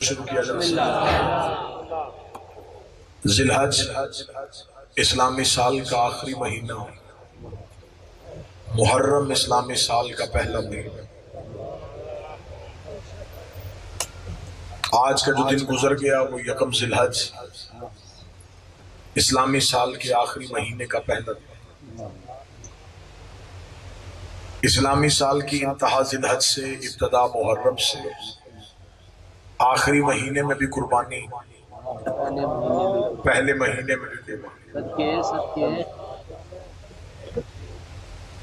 شروع کیا جلسہ۔ ذی الحج اسلامی سال کا آخری مہینہ، محرم اسلامی سال کا پہلا مہینہ۔ آج کا جو دن گزر گیا وہ یکم ذی الحج اسلامی سال کے آخری مہینے کا پہلا دن۔ اسلامی سال کی انتہا ذی الحج سے، ابتدا محرم سے، آخری مہینے میں بھی قربانی، پہلے مہینے میں بھی قربانی۔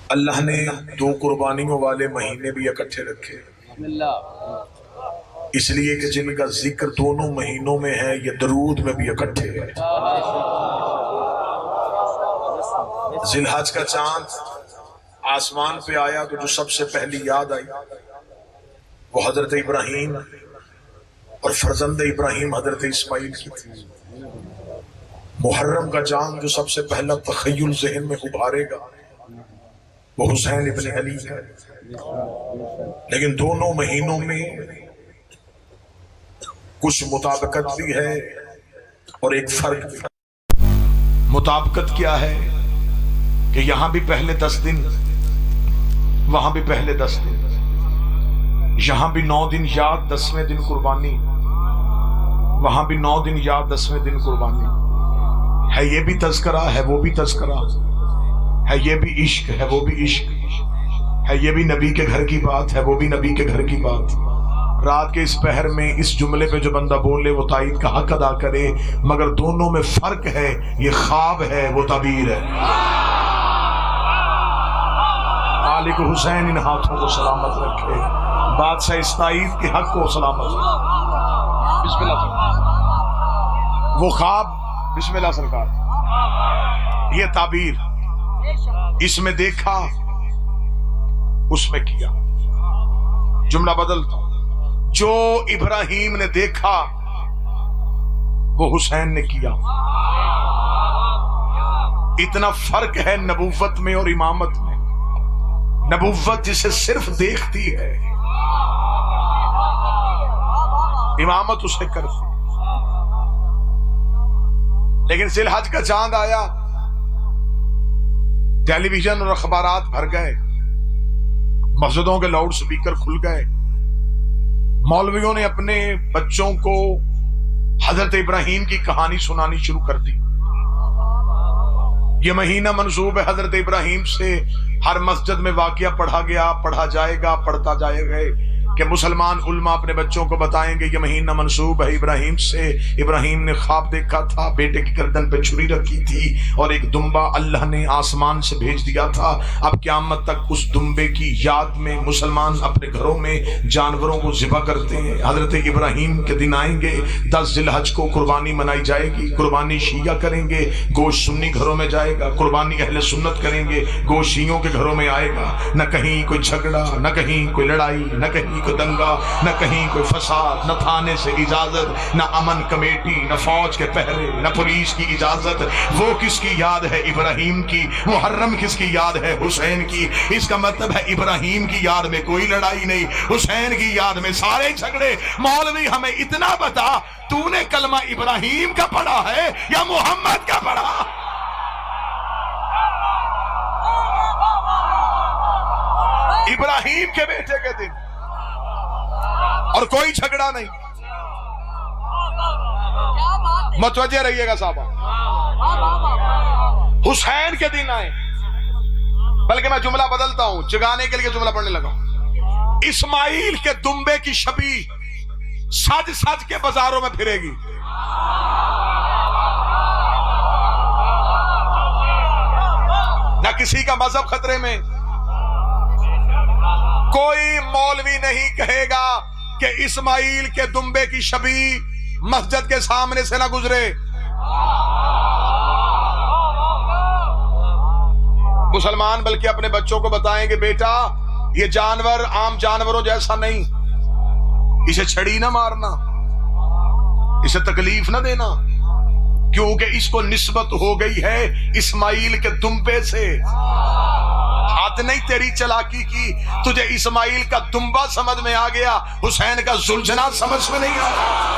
اللہ نے دو قربانیوں والے مہینے بھی اکٹھے رکھے، اس لیے کہ جن کا ذکر دونوں مہینوں میں ہے یہ درود میں بھی اکٹھے ہے۔ ذی الحج کا چاند آسمان پہ آیا تو جو سب سے پہلی یاد آئی وہ حضرت ابراہیم اور فرزند ابراہیم حضرت اسماعیل کی تھی۔ محرم کا چاند جو سب سے پہلا تخیل ذہن میں ابھارے گا وہ حسین ابن علی ہے۔ لیکن دونوں مہینوں میں کچھ مطابقت بھی ہے اور ایک فرق بھی ہے۔ مطابقت کیا ہے کہ یہاں بھی پہلے 10 دن، وہاں بھی پہلے 10 دن، یہاں بھی 9 دن یاد 10ویں دن قربانی، وہاں بھی 9 دن یاد 10ویں دن قربانی ہے۔ یہ بھی تذکرہ ہے، وہ بھی تذکرہ ہے، یہ بھی عشق ہے، وہ بھی عشق ہے، یہ بھی نبی کے گھر کی بات ہے، وہ بھی نبی کے گھر کی بات۔ رات کے اس پہر میں اس جملے پہ جو بندہ بولے وہ تائید کا حق ادا کرے، مگر دونوں میں فرق ہے، یہ خواب ہے، وہ تعبیر ہے۔ مالک حسین ان ہاتھوں کو سلامت رکھے، بادشاہ اس تائید کے حق کو سلامت رکھے۔ بسم اللہ سرکار، وہ خواب، بسم اللہ سرکار، یہ تعبیر، اس میں دیکھا، اس میں کیا۔ جملہ بدلتا، جو ابراہیم نے دیکھا وہ حسین نے کیا۔ اتنا فرق ہے نبوت میں اور امامت میں۔ نبوت جسے صرف دیکھتی ہے، امامت اسے کرتی۔ لیکن ذی الحج کا چاند آیا، ٹیلی ویژن اور اخبارات بھر گئے، مسجدوں کے لاؤڈ سپیکر کھل گئے، مولویوں نے اپنے بچوں کو حضرت ابراہیم کی کہانی سنانی شروع کر دی۔ یہ مہینہ منسوب ہے حضرت ابراہیم سے، ہر مسجد میں واقعہ پڑھا گیا، پڑھا جائے گا، پڑھتا جائے گا کہ مسلمان علماء اپنے بچوں کو بتائیں گے یہ مہینہ منسوب ہے ابراہیم سے۔ ابراہیم نے خواب دیکھا تھا، بیٹے کی گردن پہ چھری رکھی تھی اور ایک دمبا اللہ نے آسمان سے بھیج دیا تھا۔ اب قیامت تک اس دمبے کی یاد میں مسلمان اپنے گھروں میں جانوروں کو ذبح کرتے ہیں۔ حضرت ابراہیم کے دن آئیں گے، 10 ذی الحج کو قربانی منائی جائے گی۔ قربانی شیعہ کریں گے، گوشت سنی گھروں میں جائے گا۔ قربانی اہل سنت کریں گے، گوشت شیعوں کے گھروں میں آئے گا۔ نہ کہیں کوئی جھگڑا، نہ کہیں کوئی لڑائی، نہ کہیں کوئی دنگا، نہ کہیں کوئی فساد، نہ تھانے سے اجازت، نہ امن کمیٹی، نہ فوج کے پہرے، نہ پولیس کی اجازت۔ وہ کس کی یاد ہے؟ ابراہیم کی۔ محرم کس کی یاد ہے؟ حسین کی۔ اس کا مطلب ہے ابراہیم کی یاد میں کوئی لڑائی نہیں، حسین کی یاد میں سارے جھگڑے۔ مولوی ہمیں اتنا بتا، تو نے کلمہ ابراہیم کا پڑھا ہے یا محمد کا پڑھا؟ ابراہیم کے بیٹے کے دن اور کوئی جھگڑا نہیں۔ متوجہ رہیے گا صاحب، حسین کے دن آئے، بلکہ میں جملہ بدلتا ہوں، جگانے کے لیے جملہ پڑھنے لگا ہوں۔ اسماعیل کے دمبے کی شبیہ سج سج کے بازاروں میں پھرے گی۔ نہ کسی کا مذہب خطرے میں، کوئی مولوی نہیں کہے گا کہ اسماعیل کے دمبے کی شبیہ مسجد کے سامنے سے نہ گزرے۔ مسلمان بلکہ اپنے بچوں کو بتائیں کہ بیٹا یہ جانور عام جانوروں جیسا نہیں، اسے چھڑی نہ مارنا، اسے تکلیف نہ دینا، کیونکہ اس کو نسبت ہو گئی ہے اسماعیل کے دمبے سے۔ حد نہیں تیری چلاکی کی، تجھے اسماعیل کا دمبا سمجھ میں آ گیا، حسین کا زلجھنا سمجھ میں نہیں آیا۔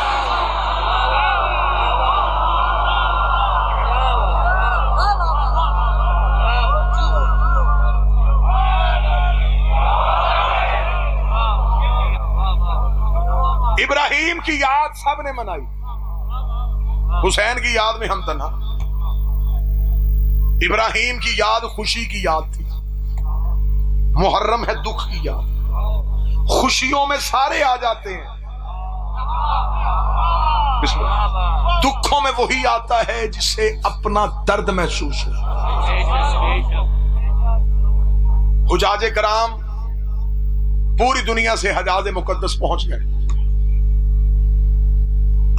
ابراہیم کی یاد سب نے منائی، حسین کی یاد میں ہم تنہا۔ ابراہیم کی یاد خوشی کی یاد تھی، محرم ہے دکھ کی یاد۔ خوشیوں میں سارے آ جاتے ہیں، دکھوں میں وہی آتا ہے جسے اپنا درد محسوس ہو۔ حجاج کرام پوری دنیا سے حجاز مقدس پہنچ گئے،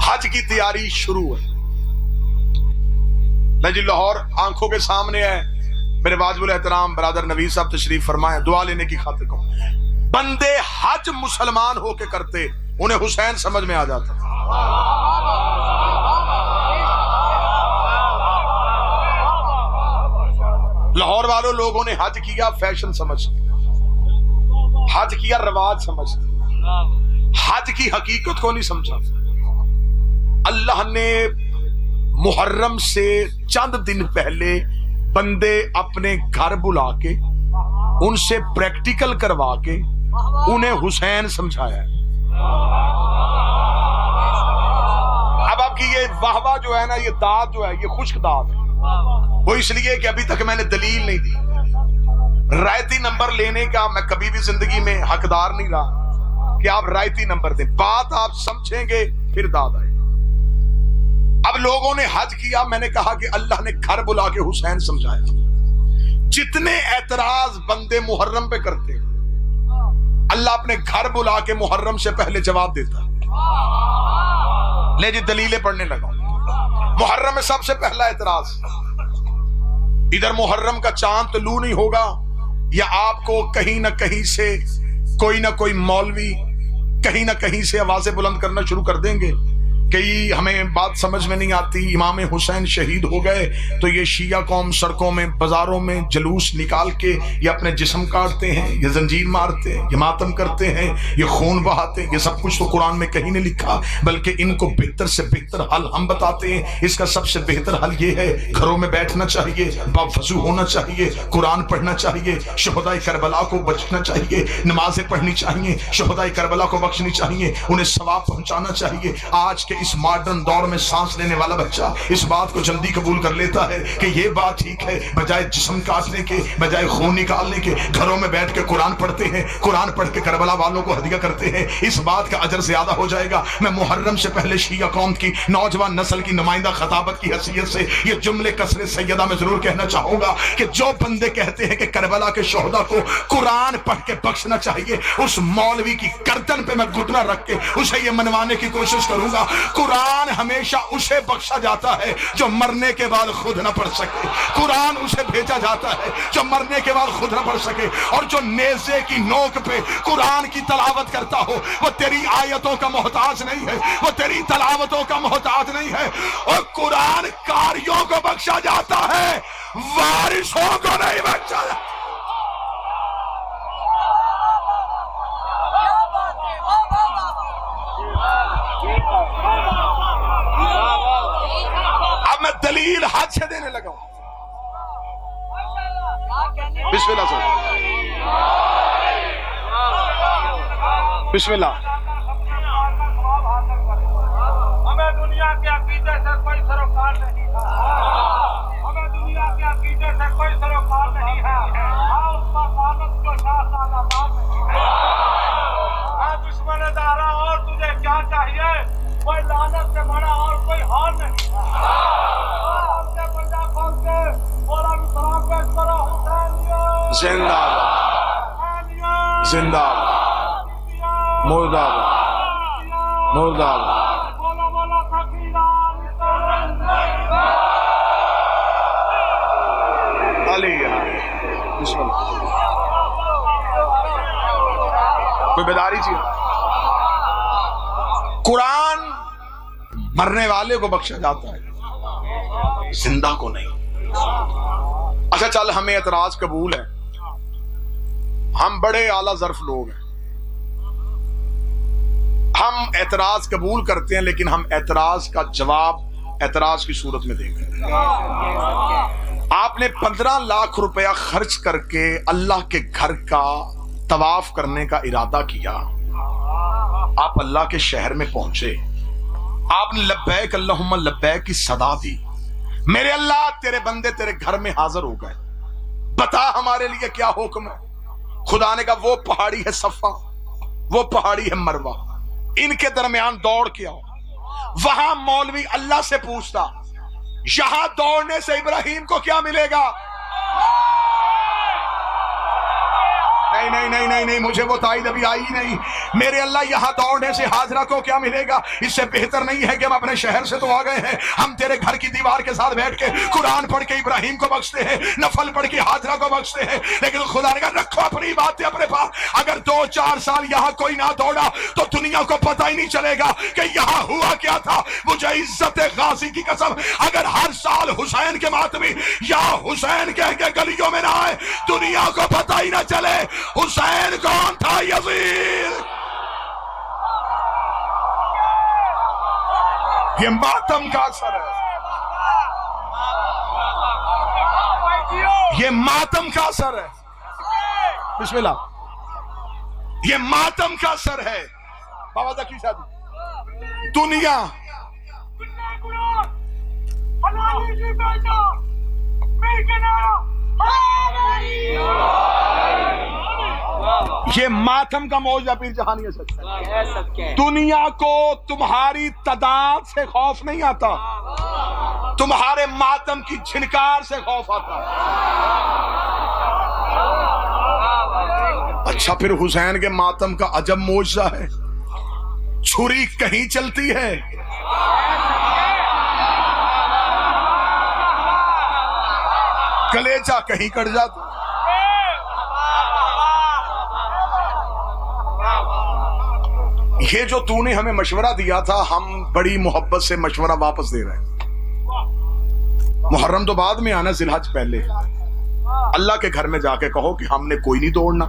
حج کی تیاری شروع ہے۔ میں جی لاہور آنکھوں کے سامنے ہے، میرے واجب الاحترام برادر نوید صاحب تشریف فرمائیں، دعا لینے کی خاطر کو۔ بندے حج مسلمان ہو کے کرتے، انہیں حسین سمجھ میں آ جاتا۔ لاہور والوں لوگوں نے حج کیا فیشن سمجھ، حج کیا رواج سمجھ، حج کی حقیقت کو نہیں سمجھا۔ اللہ نے محرم سے چند دن پہلے بندے اپنے گھر بلا کے ان سے پریکٹیکل کروا کے انہیں حسین سمجھایا۔ اب آپ کی یہ واہ واہ جو ہے نا، یہ داد جو ہے، یہ خشک داد ہے، وہ اس لیے کہ ابھی تک میں نے دلیل نہیں دی۔ رائتی نمبر لینے کا میں کبھی بھی زندگی میں حقدار نہیں رہا کہ آپ رائتی نمبر دیں، بات آپ سمجھیں گے پھر داد آئے۔ اب لوگوں نے حج کیا، میں نے کہا کہ اللہ نے گھر بلا کے حسین سمجھایا۔ جتنے اعتراض بندے محرم پہ کرتے، اللہ اپنے گھر بلا کے محرم سے پہلے جواب دیتا۔ لے جی دلیلیں پڑھنے لگا۔ محرم میں سب سے پہلا اعتراض، ادھر محرم کا چاند طلوع نہیں ہوگا، یا آپ کو کہیں نہ کہیں سے کوئی نہ کوئی مولوی کہیں نہ کہیں سے آوازیں بلند کرنا شروع کر دیں گے کہ ہمیں بات سمجھ میں نہیں آتی، امام حسین شہید ہو گئے تو یہ شیعہ قوم سڑکوں میں بازاروں میں جلوس نکال کے یہ اپنے جسم کاٹتے ہیں، یہ زنجیر مارتے ہیں، یہ ماتم کرتے ہیں، یہ خون بہاتے ہیں۔ یہ سب کچھ تو قرآن میں کہیں نہیں لکھا، بلکہ ان کو بہتر سے بہتر حل ہم بتاتے ہیں۔ اس کا سب سے بہتر حل یہ ہے، گھروں میں بیٹھنا چاہیے، باوضو ہونا چاہیے، قرآن پڑھنا چاہیے، شہداء کربلا کو بچنا چاہیے، نمازیں پڑھنی چاہیے، شہداء کربلا کو بخشنی چاہیے، انہیں ثواب پہنچانا چاہیے۔ آج کے اس ماڈرن دور میں سانس لینے والا بچہ اس بات کو جلدی قبول کر لیتا ہے کہ یہ بات ٹھیک ہے، بجائے جسم کاٹنے کے، بجائے خون نکالنے کے، گھروں میں بیٹھ کے قرآن پڑھتے ہیں، قرآن پڑھ کے کربلا والوں کو ہدیہ کرتے ہیں، اس بات کا اجر زیادہ ہو جائے گا۔ میں محرم سے پہلے شیعہ قوم کی نوجوان نسل کی نمائندہ خطابت کی حیثیت سے یہ جملے کثرت سیدہ میں ضرور کہنا چاہوں گا کہ جو بندے کہتے ہیں کہ کربلا کے شہداء کو قرآن پڑھ کے بخشنا چاہیے، اس مولوی کی گردن پہ میں گھٹنا رکھ کے اسے یہ منوانے کی کوشش کروں گا، قرآن ہمیشہ اسے بخشا جاتا ہے جو مرنے کے بعد خود نہ پڑھ سکے، قرآن اسے بھیجا جاتا ہے جو مرنے کے بعد خود نہ پڑھ سکے، اور جو نیزے کی نوک پہ قرآن کی تلاوت کرتا ہو وہ تیری آیتوں کا محتاج نہیں ہے، وہ تیری تلاوتوں کا محتاج نہیں ہے، اور قرآن کاریوں کو بخشا جاتا ہے، وارثوں کو نہیں بخشا جاتا۔ اب میں دلیل ہاتھ سے دینے لگا ہوں۔ بسم اللہ سے بسم اللہ۔ ہمیں دنیا کے عقیدے سے کوئی سروکار نہیں ہے، ہمیں دنیا کے عقیدے سے کوئی سروکار نہیں ہے، اس کا قانت کو شاہ سالات نہیں ہے۔ دشمن دارا اور تجھے کیا چاہیے، کوئی لعنت سے بڑا اور کوئی حال نہیں ہے۔ پنجاب کھول کے مولا بھی سلام پیش کرو، حسینیت زندہ باد، زندہ باد، مردہ باد، مردہ باد۔ بولا بولا تکبیران علی بسم اللہ۔ کوئی بیداری چاہیے؟ قرآن مرنے والے کو بخشا جاتا ہے، زندہ کو نہیں۔ اچھا چل، ہمیں اعتراض قبول ہے، ہم بڑے اعلیٰ ظرف لوگ ہیں، ہم اعتراض قبول کرتے ہیں لیکن ہم اعتراض کا جواب اعتراض کی صورت میں دیں گے۔ آپ نے 15 لاکھ روپیہ خرچ کر کے اللہ کے گھر کا طواف کرنے کا ارادہ کیا، آپ اللہ کے شہر میں پہنچے، آپ نے لبیک اللہم لبیک کی صدا دی، میرے اللہ تیرے بندے تیرے گھر میں حاضر ہو گئے، بتا ہمارے لیے کیا حکم ہے؟ خدا نے کہا وہ پہاڑی ہے صفا، وہ پہاڑی ہے مروہ، ان کے درمیان دوڑ کے آؤ۔ وہاں مولوی اللہ سے پوچھتا یہاں دوڑنے سے ابراہیم کو کیا ملے گا؟ نہیں مجھے وہ تائید ابھی آئی نہیں۔ میرے اللہ یہاں دوڑنے سے حاضرہ کو کیا ملے گا؟ اس سے بہتر نہیں ہے کہ ہم اپنے شہر سے تو آ گئے ہیں، ہم تیرے گھر کی دیوار کے ساتھ بیٹھ کے قرآن پڑھ کے ابراہیم کو بخشتے ہیں، نفل پڑھ کے حاضرہ کو بخشتے ہیں، لیکن خدا نے کہا رکھو اپنی باتیں اپنے پاس، اگر 2-4 سال یہاں کوئی نہ دوڑا تو دنیا کو پتہ ہی نہیں چلے گا کہ یہاں ہوا کیا تھا۔ مجھے عزت غازی کی قسم اگر ہر سال حسین کے ماتمی یا حسین کہہ کے گلیوں میں نہ آئے، دنیا کو پتہ ہی نہ چلے حسین کون تھا؟ یزید۔ یہ ماتم کا اثر ہے، یہ ماتم کا اثر ہے، بسم اللہ، یہ ماتم کا اثر ہے۔ بابا ذکی شادی دنیا یہ ماتم کا موجہ پیر جہانی ہے سچ ہے۔ دنیا کو تمہاری تعداد سے خوف نہیں آتا، تمہارے ماتم کی جھنکار سے خوف آتا ہے۔ اچھا پھر حسین کے ماتم کا عجب موجزہ ہے، چھری کہیں چلتی ہے، کلیجہ کہیں کٹ جاتا۔ یہ جو تو نے ہمیں مشورہ دیا تھا ہم بڑی محبت سے مشورہ واپس دے رہے ہیں۔ محرم تو بعد میں آنا، ذی الحج پہلے۔ اللہ کے گھر میں جا کے کہو کہ ہم نے کوئی نہیں دوڑنا۔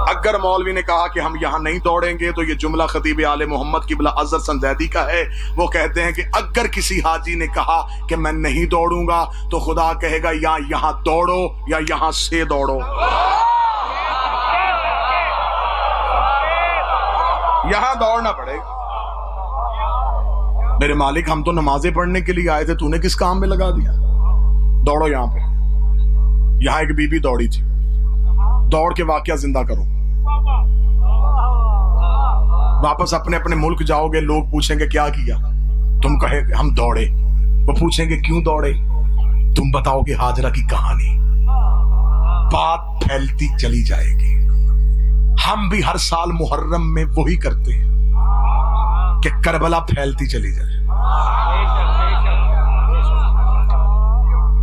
اگر مولوی نے کہا کہ ہم یہاں نہیں دوڑیں گے تو یہ جملہ خطیب آل محمد قبلہ عزت سنزیدی کا ہے۔ وہ کہتے ہیں کہ اگر کسی حاجی نے کہا کہ میں نہیں دوڑوں گا تو خدا کہے گا یا یہاں دوڑو یا یہاں سے دوڑو، یہاں دوڑنا پڑے گا۔ میرے مالک ہم تو نمازیں پڑھنے کے لیے آئے تھے، تو نے کس کام میں لگا دیا؟ دوڑو یہاں پہ۔ یہاں ایک بی بی دوڑی تھی، دوڑ کے واقعہ زندہ کرو، واپس اپنے اپنے ملک جاؤ گے، لوگ پوچھیں گے کیا کیا؟ تم کہے ہم دوڑے، وہ پوچھیں گے کیوں دوڑے؟ تم بتاؤ گے حاجرہ کی کہانی، بات پھیلتی چلی جائے گی۔ ہم بھی ہر سال محرم میں وہی کرتے ہیں کہ کربلا پھیلتی چلی جائے۔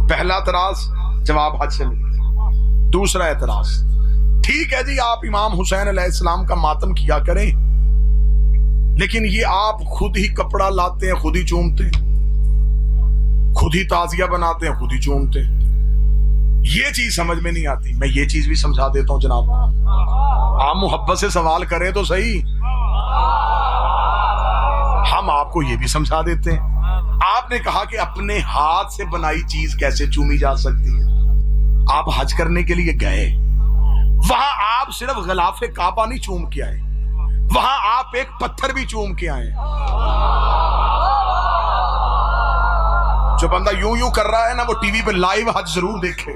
پہلا اعتراض جواب حج سے ملا۔ دوسرا اعتراض، ٹھیک ہے جی آپ امام حسین علیہ السلام کا ماتم کیا کریں، لیکن یہ آپ خود ہی کپڑا لاتے ہیں، خود ہی چومتے ہیں، خود ہی تعزیہ بناتے ہیں، خود ہی چومتے ہیں، یہ چیز سمجھ میں نہیں آتی۔ میں یہ چیز بھی سمجھا دیتا ہوں جناب، آپ محبت سے سوال کریں تو صحیح، ہم آپ کو یہ بھی سمجھا دیتے ہیں۔ آپ نے کہا کہ اپنے ہاتھ سے بنائی چیز کیسے چومی جا سکتی ہے؟ آپ حج کرنے کے لیے گئے، وہاں آپ صرف غلاف کعبہ نہیں چوم کے آئے، وہاں آپ ایک پتھر بھی چوم کے آئے۔ جو بندہ یوں کر رہا ہے نا، وہ ٹی وی پہ لائیو حج ضرور دیکھے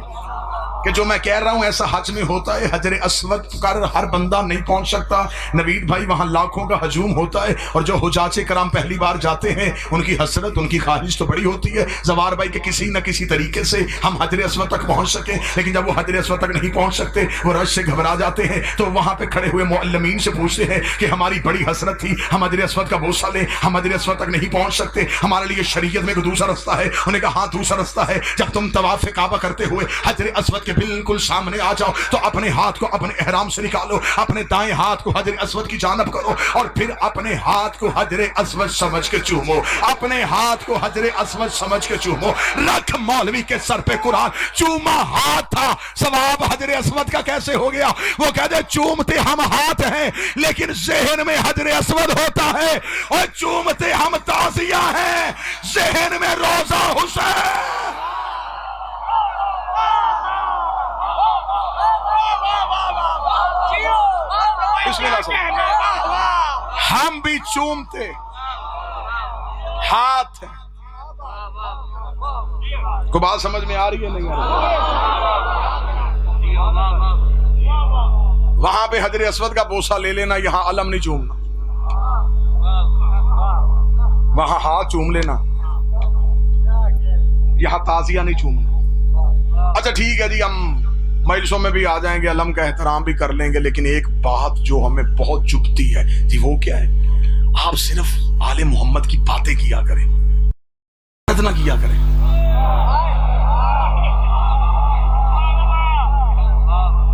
کہ جو میں کہہ رہا ہوں ایسا حج میں ہوتا ہے۔ حجر اسود پر ہر بندہ نہیں پہنچ سکتا نوید بھائی، وہاں لاکھوں کا ہجوم ہوتا ہے، اور جو حجاج کرام پہلی بار جاتے ہیں ان کی حسرت، ان کی خواہش تو بڑی ہوتی ہے زوار بھائی کہ کسی نہ کسی طریقے سے ہم حجر اسود تک پہنچ سکیں، لیکن جب وہ حجر اسود تک نہیں پہنچ سکتے، وہ رش سے گھبرا جاتے ہیں، تو وہاں پہ کھڑے ہوئے معلمین سے پوچھتے ہیں کہ ہماری بڑی حسرت تھی، ہم حجر اسود کا بوسہ لیں، ہم حجر اسود تک نہیں پہنچ سکتے، ہمارے لیے شریعت میں کوئی دوسرا رستہ ہے؟ انہوں نے کہا ہاں دوسرا رستہ ہے، جب تم طواف کعبہ کرتے ہوئے حجر اسود کے بالکل سامنے آ جاؤ تو اپنے ہاتھ کو اپنے احرام سے نکالو، اپنے دائیں ہاتھ کو حجر اسود کی جانب کرو اور پھر اپنے ہاتھ کو حجر اسود سمجھ کے چومو، اپنے ہاتھ کو حجر اسود سمجھ کے چومو۔ رکھ مولوی کے سر پہ قرآن، چوما ہاتھ تھا، ثواب حجر اسود کا کیسے ہو گیا؟ وہ کہتے چومتے ہم ہاتھ ہیں لیکن ذہن میں حجر اسود ہوتا ہے، اور چومتے ہم تعزیہ ہیں ذہن میں روضہ حسین۔ بسم اللہ سے ہم بھی چومتے ہاتھ ہیں۔ کو بات سمجھ میں آ رہی ہے نہیں آ رہی؟ وہاں پہ حجر اسود کا بوسہ لے لینا، یہاں علم نہیں چومنا، وہاں ہاتھ چوم لینا، یہاں تعزیہ نہیں چومنا۔ اچھا ٹھیک ہے جی، ہم مجلسوں میں بھی آ جائیں گے، علم کا احترام بھی کر لیں گے، لیکن ایک بات جو ہمیں بہت چبھتی ہے جی وہ کیا ہے؟ آپ صرف آل محمد کی باتیں کیا کریں، نہ کیا کریں۔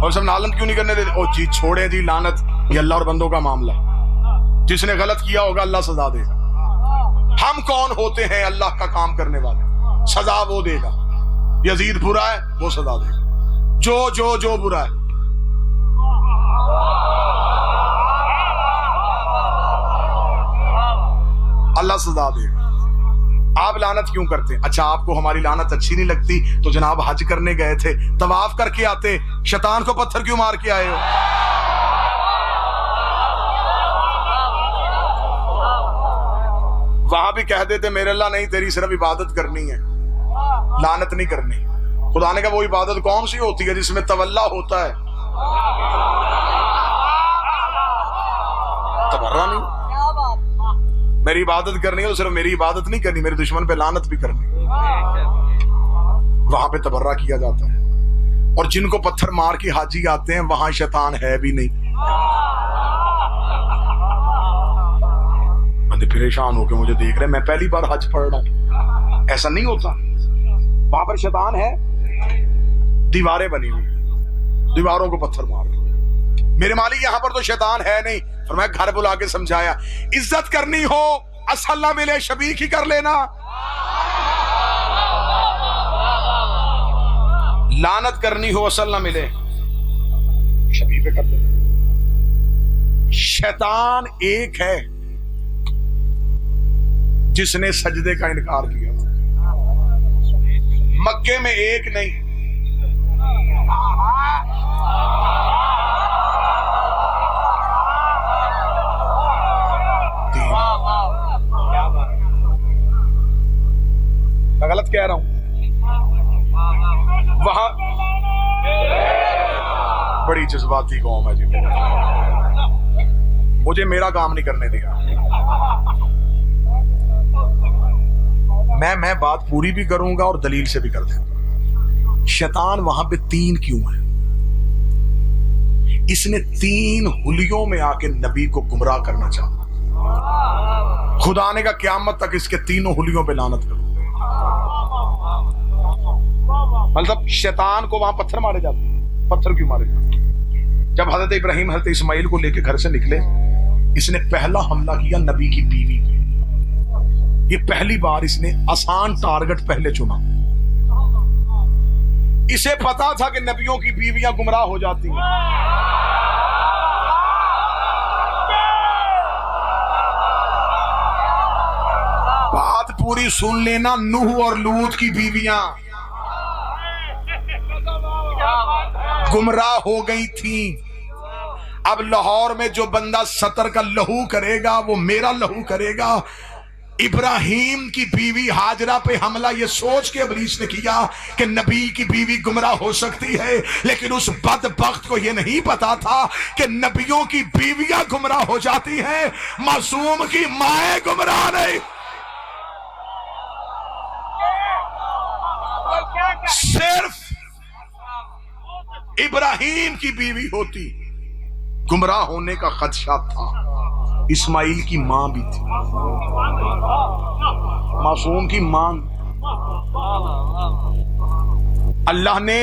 اور سب عالم کیوں نہیں کرنے دیتے؟ او جی چھوڑیں جی، لعنت، یہ اللہ اور بندوں کا معاملہ، جس نے غلط کیا ہوگا اللہ سزا دے گا۔ ہم کون ہوتے ہیں اللہ کا کام کرنے والے؟ سزا وہ دے گا۔ یزید برا ہے، وہ سزا دے گا، جو برا ہے۔ اللہ سزا دے گا۔ آپ لعنت کیوں کرتے ہیں؟ اچھا آپ کو ہماری لعنت اچھی نہیں لگتی تو جناب حج کرنے گئے تھے، طواف کر کے آتے، شیطان کو پتھر کیوں مار کے آئے ہو؟ وہاں بھی کہہ دیتے میرے اللہ نہیں، تیری صرف عبادت کرنی ہے، لعنت نہیں کرنی۔ خدا نے کہا وہ عبادت کون سی ہوتی ہے جس میں تولا ہوتا ہے، تبرہ نہیں؟ میری عبادت کرنی ہے تو صرف میری عبادت نہیں کرنی، میرے دشمن پہ لعنت بھی کرنی۔ وہاں پہ تبرہ کیا جاتا ہے، اور جن کو پتھر مار کے حاجی آتے ہیں وہاں شیطان ہے بھی نہیں۔ بندے پریشان ہو کے مجھے دیکھ رہے ہیں، میں پہلی بار حج پڑھ رہا ہوں، ایسا نہیں ہوتا۔ وہاں پر شیطان ہے، دیواریں بنی ہوئی، دیواروں کو پتھر مار رہے۔ میرے مالک یہاں پر تو شیطان ہے نہیں، فرمایا گھر بلا کے سمجھایا، عزت کرنی ہو اصل نہ ملے شبیہ ہی کر لینا، لعنت کرنی ہو اصل نہ ملے شبیہ پہ کر لینا۔ شیطان ایک ہے جس نے سجدے کا انکار کیا، مکے میں ایک نہیں، میں غلط کہہ رہا ہوں؟ وہاں بڑی جذباتی قوم ہے جی، مجھے میرا کام نہیں کرنے دیا، میں بات پوری بھی کروں گا اور دلیل سے بھی کر دوں گا۔ شیطان وہاں پہ تین کیوں ہے؟ اس نے تین حلیوں میں آ کے نبی کو گمراہ کرنا چاہا۔ خدا نے کہا قیامت تک اس کے تینوں حلیوں پہ لعنت کرو۔ مطلب شیطان کو وہاں پتھر مارے جاتے ہیں، پتھر کیوں مارے جاتے ہیں؟ جب حضرت ابراہیم حضرت اسماعیل کو لے کے گھر سے نکلے، اس نے پہلا حملہ کیا نبی کی بیوی پہ۔ یہ پہلی بار اس نے آسان ٹارگٹ پہلے چنا۔ اسے پتا تھا کہ نبیوں کی بیویاں گمراہ ہو جاتی ہیں، بات پوری سن لینا۔ نوح اور لوط کی بیویاں گمراہ ہو گئی تھیں۔ اب لاہور میں جو بندہ 70 کا لہو کرے گا وہ میرا لہو کرے گا۔ ابراہیم کی بیوی ہاجرہ پہ حملہ یہ سوچ کے ابلیس نے کیا کہ نبی کی بیوی گمراہ ہو سکتی ہے، لیکن اس بدبخت کو یہ نہیں پتا تھا کہ نبیوں کی بیویاں گمراہ ہو جاتی ہیں، معصوم کی مائیں گمراہ نہیں۔ صرف ابراہیم کی بیوی ہوتی گمراہ ہونے کا خدشہ تھا، اسماعیل کی ماں بھی تھی، معصوم کی ماں۔ اللہ نے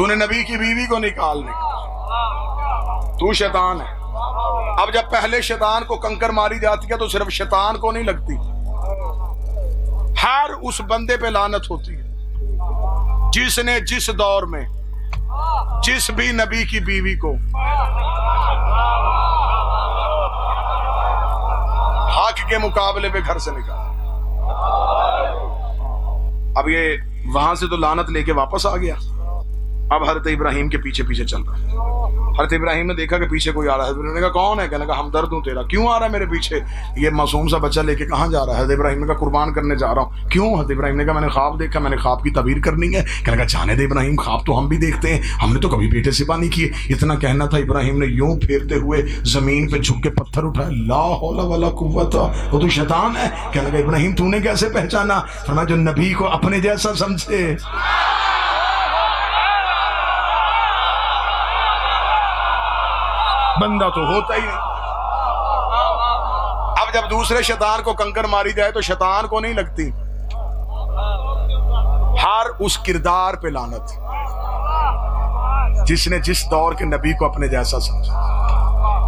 تو نے نبی کی بیوی کو نکالنے کا، تو شیطان ہے۔ اب جب پہلے شیطان کو کنکر ماری جاتی ہے تو صرف شیطان کو نہیں لگتی، ہر اس بندے پہ لعنت ہوتی ہے جس نے جس دور میں جس بھی نبی کی بیوی کو حق کے مقابلے پہ گھر سے نکالا۔ اب یہ وہاں سے تو لعنت لے کے واپس آ گیا، اب حضرت ابراہیم کے پیچھے پیچھے چل رہا ہے۔ حضرت ابراہیم نے دیکھا کہ پیچھے کوئی آ رہا ہے، حضرت نے کہا کون ہے؟ کہنے لگا ہمدرد ہوں تیرا، کیوں آ رہا ہے میرے پیچھے؟ یہ معصوم سا بچہ لے کے کہاں جا رہا ہے؟ حضرت ابراہیم نے کہا قربان کرنے جا رہا ہوں۔ کیوں؟ حضرت ابراہیم نے کہا میں نے خواب دیکھا، میں نے خواب کی تعبیر کرنی ہے۔ کہنے لگا جانے دے ابراہیم، خواب تو ہم بھی دیکھتے ہیں، ہم نے تو کبھی بیٹے سے نہیں کیے۔ اتنا کہنا تھا، ابراہیم نے یوں پھیرتے ہوئے زمین پہ جھک کے پتھر اٹھایا، لا حول ولا قوت، وہ تو شیطان ہے۔ کہنے لگا ابراہیم تو نے کیسے پہچانا؟ فرمایا جو نبی کو اپنے جیسا سمجھے۔ بندہ تو ہوتا ہی نہیں۔ اب جب دوسرے شیطان کو کنکر ماری جائے تو شیطان کو نہیں لگتی، ہر اس کردار پہ لعنت جس نے جس دور کے نبی کو اپنے جیسا سمجھا۔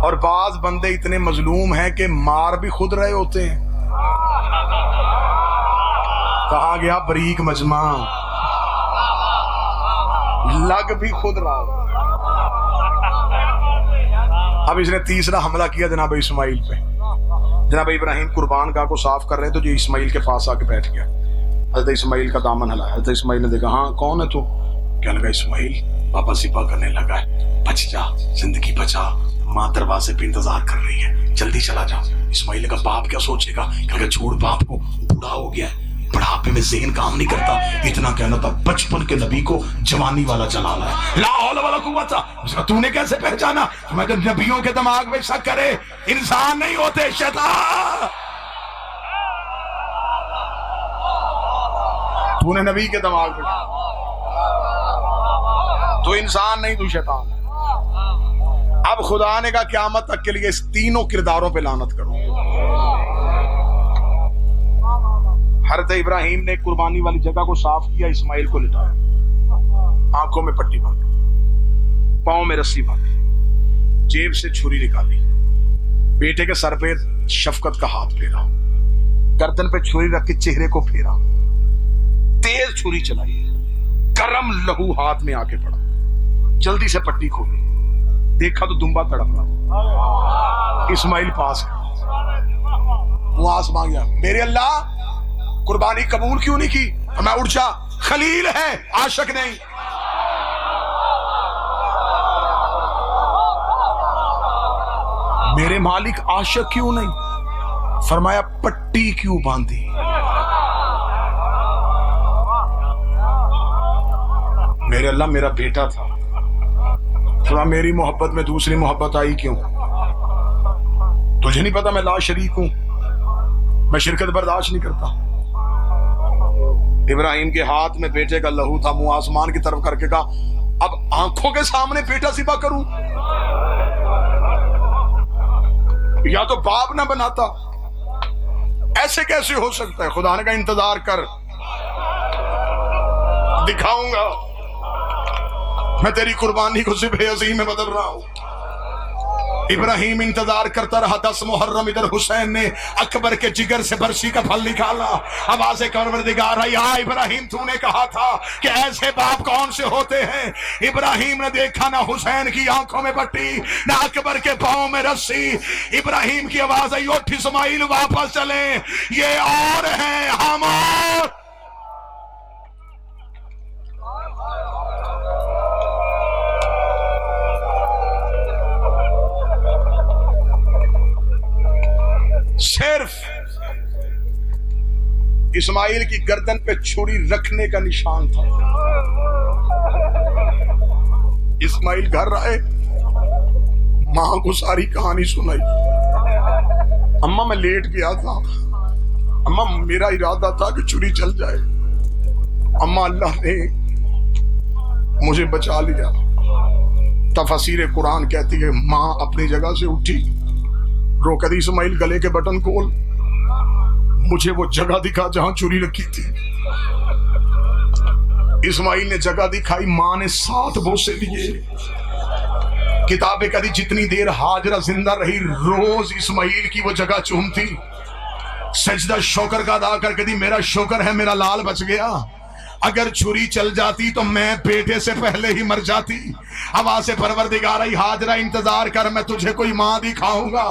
اور بعض بندے اتنے مظلوم ہیں کہ مار بھی خود رہے ہوتے ہیں۔ کہا گیا بریک مجمع، لگ بھی خود رہا۔ اب اس نے تیسرا حملہ کیا جناب اسماعیل پہ۔ جناب ابراہیم قربان گاہ کو صاف کر رہے تو جو اسماعیل کے پاس آ کے بیٹھ گیا۔ حضرت اسماعیل کا دامن ہلایا۔ حضرت اسماعیل نے دیکھا ہاں کون ہے تو؟ کہنے لگا اسماعیل پاپا ذبح کرنے لگا ہے، بچ جا، زندگی بچا، ماں دروازے پہ انتظار کر رہی ہے، جلدی چلا جا۔ اسماعیل کا باپ کیا سوچے گا؟ کہنے لگا چھوڑ باپ کو، بوڑھا ہو گیا ہے، بڑھاپے میں ذہن کام نہیں کرتا۔ اتنا کہنا تھا بچپن کے نبی کو جوانی والا چلا رہا ہے، لا حول ولا قوت۔ اس کا تو نے کیسے پہچانا؟ میں کہ نبیوں کے دماغ میں شک کرے، انسان نہیں ہوتے، شیطان۔ تو نے نبی کے دماغ میں، تو انسان نہیں، تو شیطان۔ اب خدا نے کہا قیامت تک کے لیے اس تینوں کرداروں پہ لعنت کرو۔ حضرت ابراہیم نے قربانی والی جگہ کو صاف کیا، اسماعیل کو لٹایا، آنکھوں میں پٹی باندھی، پاؤں میں رسی باندھی، جیب سے چھری نکالی، بیٹے کے سر پہ شفقت کا ہاتھ پھیرا، گردن پہ چھری رکھ کے چہرے کو پھیرا، تیز چھری چلائی، گرم لہو ہاتھ میں آ کے پڑا، جلدی سے پٹی کھولی، دیکھا تو دمبا تڑپ رہا۔ اسماعیل پاس معاذ مانگا، میرے اللہ قربانی قبول کیوں نہیں کی؟ میں اٹھ جا، خلیل ہے عاشق نہیں۔ میرے مالک عاشق کیوں نہیں؟ فرمایا پٹی کیوں باندھی؟ میرے اللہ میرا بیٹا تھا، فرمایا میری محبت میں دوسری محبت آئی کیوں؟ تجھے نہیں پتا میں لا شریک ہوں، میں شرکت برداشت نہیں کرتا۔ ابراہیم کے ہاتھ میں بیٹے کا لہو تھا، منہ آسمان کی طرف کر کے کہا اب آنکھوں کے سامنے بیٹا ذبح کروں؟ یا تو باپ نہ بناتا، ایسے کیسے ہو سکتا ہے؟ خدا نے کہا انتظار کر، دکھاؤں گا، میں تیری قربانی کو ذبح عظیم میں بدل رہا ہوں۔ ابراہیم انتظار کرتا رہا۔ 10 محرم ادھر حسین نے اکبر کے جگر سے برسی کا پھل نکالا، آواز پروردگار ہے، یا ابراہیم تو نے کہا تھا کہ ایسے باپ کون سے ہوتے ہیں؟ ابراہیم نے دیکھا نہ حسین کی آنکھوں میں پٹی، نہ اکبر کے پاؤں میں رسی۔ ابراہیم کی آواز آئی، اٹھ اسماعیل واپس چلیں، یہ اور ہیں، ہم اور۔ صرف اسماعیل کی گردن پہ چھری رکھنے کا نشان تھا۔ اسماعیل گھر آئے، ماں کو ساری کہانی سنائی۔ اماں میں لیٹ گیا تھا، اماں میرا ارادہ تھا کہ چھری چل جائے، اماں اللہ نے مجھے بچا لیا۔ تفسیر قرآن کہتی ہے ماں اپنی جگہ سے اٹھی، روک دی اسماعیل گلے کے بٹن کھول، مجھے وہ جگہ دکھا جہاں چھری رکھی تھی۔ اسماعیل نے جگہ دکھائی، ماں نے 7 بوسے دیے. کتابیں کہتی جتنی دیر ہاجرہ زندہ رہی روز اسماعیل کی وہ جگہ چومتی، سجدہ شکر کا ادا کر کے دی میرا شکر ہے میرا لال بچ گیا، اگر چھری چل جاتی تو میں بیٹے سے پہلے ہی مر جاتی. آواز پروردگارہ ہاجرہ انتظار کر، میں تجھے کوئی ماں دکھاؤں گا.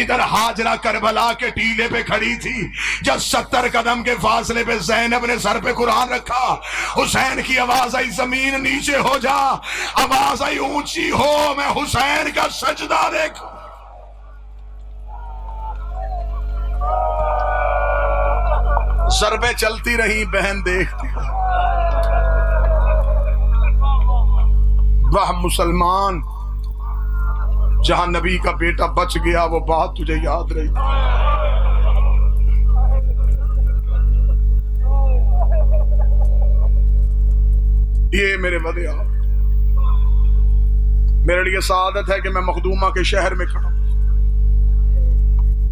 ادھر ہاجرہ کربلا کے ٹیلے پہ کھڑی تھی، جب 70 قدم کے فاصلے پہ زینب نے سر پہ قرآن رکھا، حسین کی آواز آئی زمین نیچے ہو جا، آواز آئی اونچی ہو میں حسین کا سجدہ دیکھوں. ضربیں چلتی رہی، بہن دیکھتی. وہ مسلمان جہاں نبی کا بیٹا بچ گیا، وہ بات تجھے یاد رہی. یہ میرے بدیا میرے لیے سعادت ہے کہ میں مخدومہ کے شہر میں کھڑا ہوں،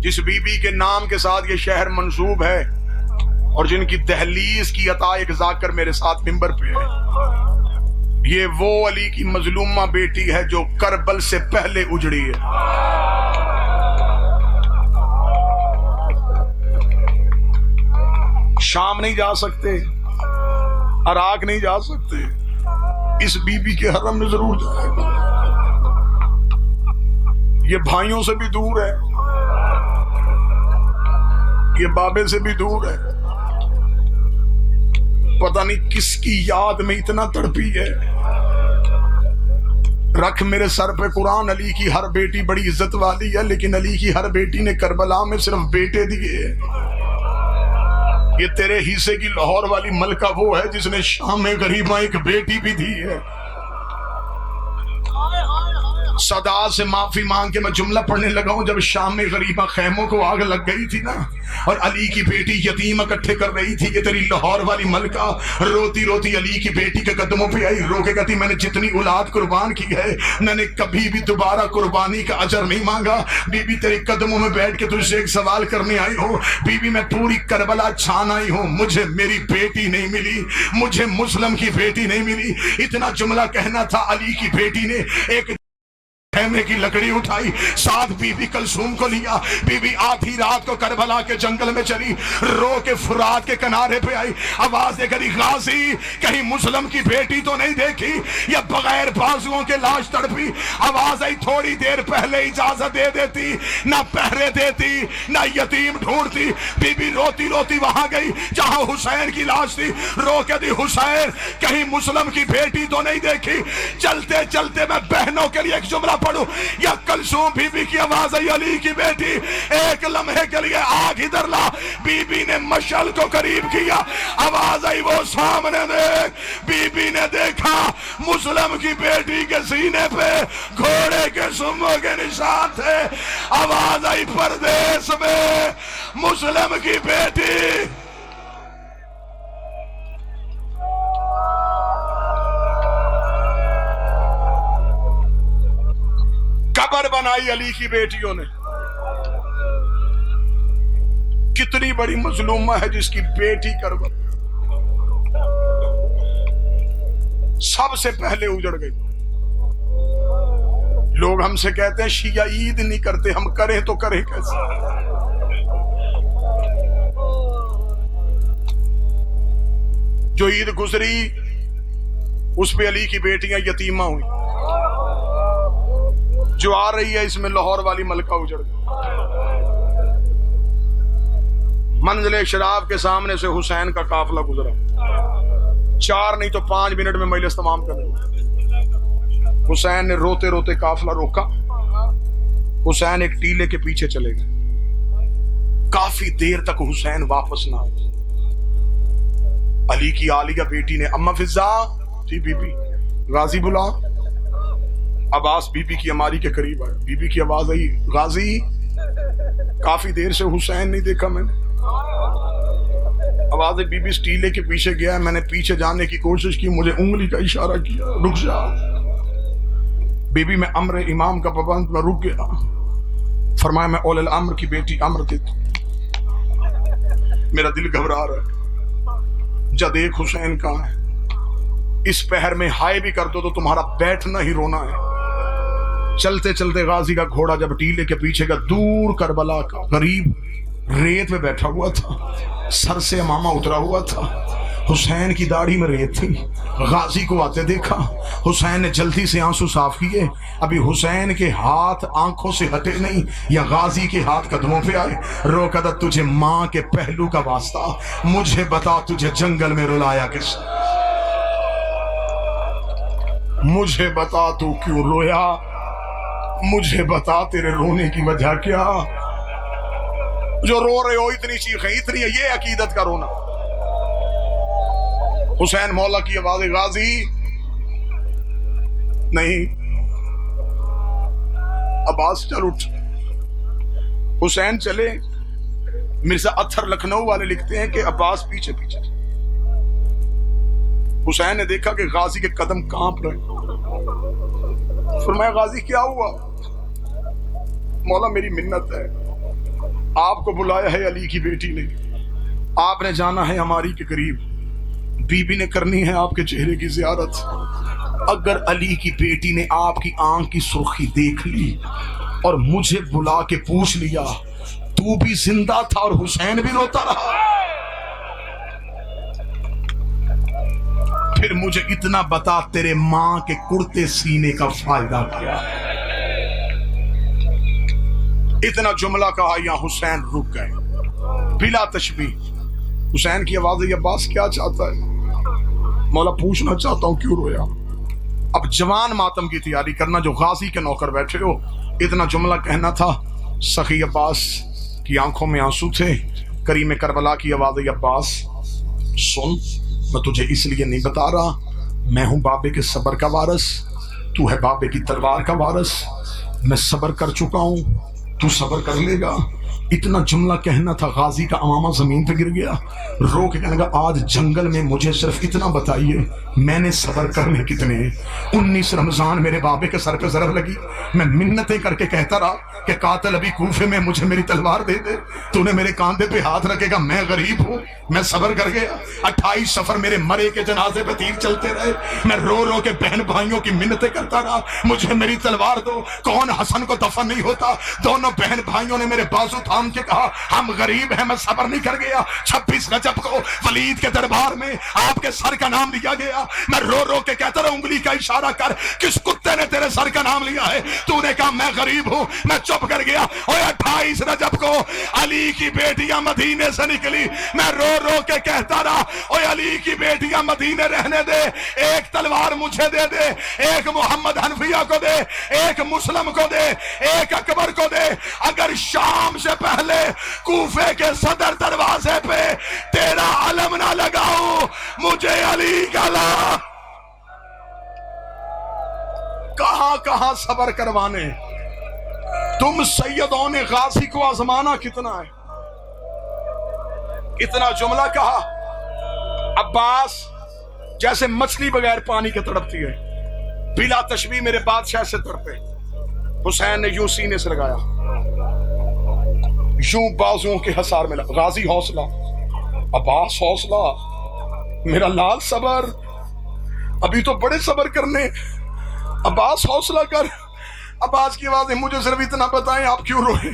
جس بی بی کے نام کے ساتھ یہ شہر منسوب ہے اور جن کی دہلیز کی عطا ایک ذاکر میرے ساتھ منبر پہ ہے. یہ وہ علی کی مظلومہ بیٹی ہے جو کربل سے پہلے اجڑی ہے. شام نہیں جا سکتے، عراق نہیں جا سکتے، اس بی بی کے حرم میں ضرور جائے گا. یہ بھائیوں سے بھی دور ہے، یہ بابے سے بھی دور ہے. پتہ نہیں کس کی یاد میں اتنا تڑپی ہے. رکھ میرے سر پہ قرآن، علی کی ہر بیٹی بڑی عزت والی ہے، لیکن علی کی ہر بیٹی نے کربلا میں صرف بیٹے دیے. یہ تیرے حصے کی لاہور والی ملکہ وہ ہے جس نے شام غریبہ ایک بیٹی بھی دی ہے. صدا سے معافی مانگ کے میں جملہ پڑھنے لگا ہوں. جب شام غریبہ خیموں کو آگ لگ گئی تھی نا اور علی کی بیٹی یتیم اکٹھے کر رہی تھی، یہ تیری لاہور والی ملکہ روتی روتی علی کی بیٹی کے قدموں پہ آئی، رو کے کہتی میں نے جتنی اولاد قربان کی ہے میں نے کبھی بھی دوبارہ قربانی کا اجر نہیں مانگا. بی بی تیرے قدموں میں بیٹھ کے تجھ سے ایک سوال کرنے آئی ہوں. بی بی میں پوری کربلا چھان آئی ہوں، مجھے میری بیٹی نہیں ملی، مجھے مسلم کی بیٹی نہیں ملی. اتنا جملہ کہنا تھا، علی کی بیٹی نے ایک خیمے کی لکڑی اٹھائی، ساتھ بی بی کلثوم کو لیا. بی بی آدھی رات کو کربلا کے جنگل میں چلی، رو کے فرات کے کنارے پہ آئی. آواز دے کری غازی کہیں مسلم کی بیٹی تو نہیں دیکھی، یا بغیر بازوؤں کے لاش تڑپی. آواز آئی تھوڑی دیر پہلے اجازت دے دیتی، نہ پہرے دیتی نہ یتیم ڈھونڈتی. بی بی روتی روتی وہاں گئی جہاں حسین کی لاش تھی، رو کے دی حسین کہیں مسلم کی بیٹی تو نہیں دیکھی. چلتے چلتے میں بہنوں کے لیے ایک جملہ پڑھو، یا کلثوم بی بی کی آواز آئی علی کی بیٹی ایک لمحے کے لیے آگ ادھر لا. بی بی نے مشعل کو قریب کیا، آواز آئی وہ سامنے دیکھ. بی بی نے دیکھا مسلم کی بیٹی کے سینے پہ گھوڑے کے سموں کے نشان تھے. آواز آئی پردیس میں مسلم کی بیٹی. قبر بنائی علی کی بیٹیوں نے. کتنی بڑی مظلومہ ہے جس کی بیٹی کربلا سب سے پہلے اجڑ گئی. لوگ ہم سے کہتے ہیں شیعہ عید نہیں کرتے، ہم کریں تو کریں کیسے؟ جو عید گزری اس پہ علی کی بیٹیاں یتیمہ ہوئی. جو آ رہی ہے اس میں لاہور والی ملکہ اجڑ گئی. منزل شراب کے سامنے سے حسین کا قافلہ گزرا، 4 نہیں تو 5 منٹ میں مجلس تمام کر دیا. حسین نے روتے روتے قافلہ روکا. حسین ایک ٹیلے کے پیچھے چلے گئے. کافی دیر تک حسین واپس نہ آئے. علی کی عالیہ بیٹی نے اما فضا، جی بی بی غازی بلا. عباس بی بی کی اماری کے قریب آئے. بی بی کی آواز آئی غازی کافی دیر سے حسین نہیں دیکھا میں نے. آواز بی بی سٹیلے کے پیچھے گیا، میں نے پیچھے جانے کی کوشش کی، مجھے انگلی کا اشارہ کیا رک جا. بی بی میں امر امام کا پابند، میں رک گیا. فرمایا میں اول الامر کی بیٹی امر تھی، میرا دل گھبرا رہا ہے. جا دیکھ حسین کہاں ہے. اس پہر میں ہائے بھی کر دو تو تمہارا بیٹھنا ہی رونا ہے۔ چلتے چلتے غازی کا گھوڑا جب ٹیلے کے پیچھے کا دور کربلا کا قریب ریت میں بیٹھا ہوا تھا، سر سے امامہ اترا ہوا تھا، حسین کی داڑھی میں ریت تھی۔ غازی کو آتے دیکھا، حسین نے جلدی سے آنسو صاف کیے۔ ابھی حسین کے ہاتھ آنکھوں سے ہٹے نہیں یا غازی کے ہاتھ قدموں پہ آئے۔ روکا تھا تجھے ماں کے پہلو کا واسطہ، مجھے بتا تجھے جنگل میں رلایا کس؟ مجھے بتا تو کیوں رویا؟ مجھے بتا تیرے رونے کی وجہ کیا؟ جو رو رہے ہو اتنی چیخیں اتنی ہے، یہ عقیدت کا رونا؟ حسین مولا کی آواز، غازی نہیں، عباس چل اٹھ۔ حسین چلے۔ مرزا اطہر لکھنؤ والے لکھتے ہیں کہ عباس پیچھے پیچھے۔ حسین نے دیکھا کہ غازی کے قدم کانپ رہے۔ فرمایا غازی کیا ہوا؟ مولا میری منت ہے، آپ کو بلایا ہے علی کی بیٹی نے، آپ نے جانا ہے ہماری کے قریب، بی بی نے کرنی ہے آپ کے چہرے کی زیارت۔ اگر علی کی بیٹی نے آپ کی آنکھ کی سرخی دیکھ لی اور مجھے بلا کے پوچھ لیا تو بھی زندہ تھا اور حسین بھی روتا رہا، پھر مجھے اتنا بتا تیرے ماں کے کرتے سینے کا فائدہ کیا ہے؟ اتنا جملہ کہا یا حسین رک گئے بلا تشبیہ۔ حسین کی آواز ہے، عباس کیا چاہتا ہے؟ مولا پوچھنا چاہتا ہوں کیوں رویا؟ اب جوان ماتم کی تیاری کرنا، جو غازی کے نوکر بیٹھے ہو، اتنا جملہ کہنا تھا۔ سخی عباس کی آنکھوں میں آنسو تھے۔ کریم کربلا کی آواز ہے، عباس سن، میں تجھے اس لیے نہیں بتا رہا، میں ہوں بابے کے صبر کا وارث، تو ہے بابے کی تلوار کا وارث، میں صبر کر چکا ہوں، تو صبر کر لے گا۔ اتنا جملہ کہنا تھا، غازی کا امامہ زمین پہ گر گیا، رو کے کہنے لگا آج جنگل میں مجھے صرف اتنا بتائیے میں نے صبر کرنے کتنے؟ 19 رمضان میرے بابے کے سر پہ ضرب لگی، میں منتیں کر کے کہتا رہا کہ قاتل ابھی کوفے میں مجھے میری تلوار دے دے، تو نے میرے کاندھے پہ ہاتھ رکھے گا، میں غریب ہوں، میں صبر کر گیا۔ 28 سفر میرے مرے کے جنازے پہ تیر چلتے رہے، میں رو رو کے بہن بھائیوں کی منتیں کرتا رہا مجھے میری تلوار دو۔ کون حسن کو دفن نہیں ہوتا؟ دونوں بہن بھائیوں نے میرے بازو تھام کے کہا ہم غریب ہیں، میں صبر نہیں کر گیا۔ 26 رجب کو ولید کے دربار میں آپ کے سر کا نام لیا گیا، میں رو رو کے کہتا رہا انگلی کا اشارہ کر، کس کتے نے تیرے سر کا نام لیا ہے؟ تو نے کہا میں غریب ہوں، میں چپ کر گیا۔ اور 28 رجب کو علی کی بیٹیاں مدینے سے نکلی، میں رو رو کے کہتا رہا اوے علی کی بیٹیاں مدینے رہنے دے، ایک تلوار مجھے دے دے، ایک محمد حنفیہ کو دے، ایک مسلم کو دے، ایک اکبر کو دے، اگر شام سے پہلے کوفے کے صدر دروازے پہ تیرا علم نہ لگاؤ مجھے علی کا لا۔ کہاں کہاں صبر کروانے، تم سیدوں نے غازی کو آزمانا کتنا ہے؟ اتنا جملہ کہا، عباس جیسے مچھلی بغیر پانی کے تڑپتی ہے، بلا تشبیہ میرے بادشاہ سے تڑپے۔ حسین نے یوں سینے سے لگایا، یوں بازوؤں کے حصار میں لگا، غازی حوصلہ، عباس حوصلہ، میرا لال صبر، ابھی تو بڑے صبر کرنے، عباس حوصلہ کر۔ عباس کی آواز ہے مجھے صرف اتنا بتائیں آپ کیوں روئے؟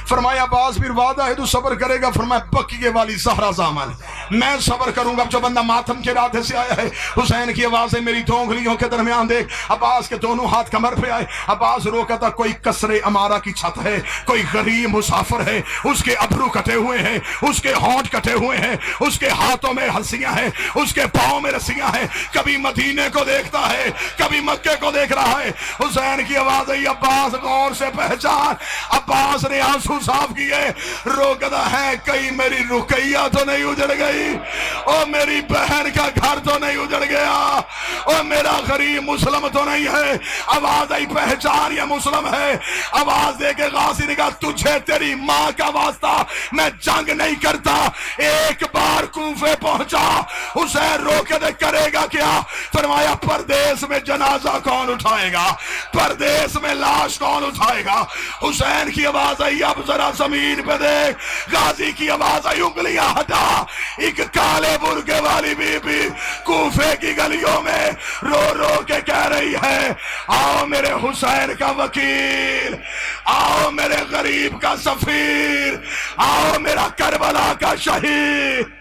فرمایا عباس پھر وعدہ ہے تو صبر کرے گا؟ فرمایا بقیے والی زہرا زامن، میں صبر کروں گا جو بندہ ماتم کے ارادے سے آیا ہے۔ حسین کی آواز ہے میری دو انگلیوں کے درمیان دیکھ، عباس کے دونوں ہاتھ کمر پہ آئے۔ عباس روکا تھا کوئی قصر امارہ کی چھت ہے، کوئی غریب مسافر ہے، اس کے ابرو کٹے ہوئے ہیں، اس کے ہونٹ کٹے ہوئے ہیں، اس کے ہاتھوں میں ہنسیاں ہیں، اس کے پاؤں میں رسیاں ہیں، کبھی مدینے کو دیکھتا ہے کبھی مکے کو دیکھ رہا ہے۔ حسین کی آواز ہے عباس غور سے پہچان۔ عباس نے آنسو صاف کیے، روکتا ہے کہیں میری رقیہ تو نہیں اجڑ گئی، اور میری بہن کا گھر تو نہیں اجڑ گیا، اور میرا غریب مسلم تو نہیں ہے۔ آواز آئی پہچان یہ مسلم ہے۔ آواز دے کے غازی نے کہا تجھے تیری ماں کا واسطہ میں جنگ نہیں کرتا۔ ایک بار کوفے پہنچا، حسین روکے دے کرے گا کیا؟ فرمایا پردیس میں جنازہ کون اٹھائے گا، پردیس میں لاش کون اٹھائے گا؟ حسین کی آواز آئی اب ذرا زمین پہ دیکھ۔ غازی کی آواز آئی انگلیاں ہٹا، ایک کالے برقعے والی بی بی کوفے کی گلیوں میں رو رو کے کہہ رہی ہے آؤ میرے حسین کا وکیل، آؤ میرے غریب کا سفیر، آؤ میرا کربلا کا شہید۔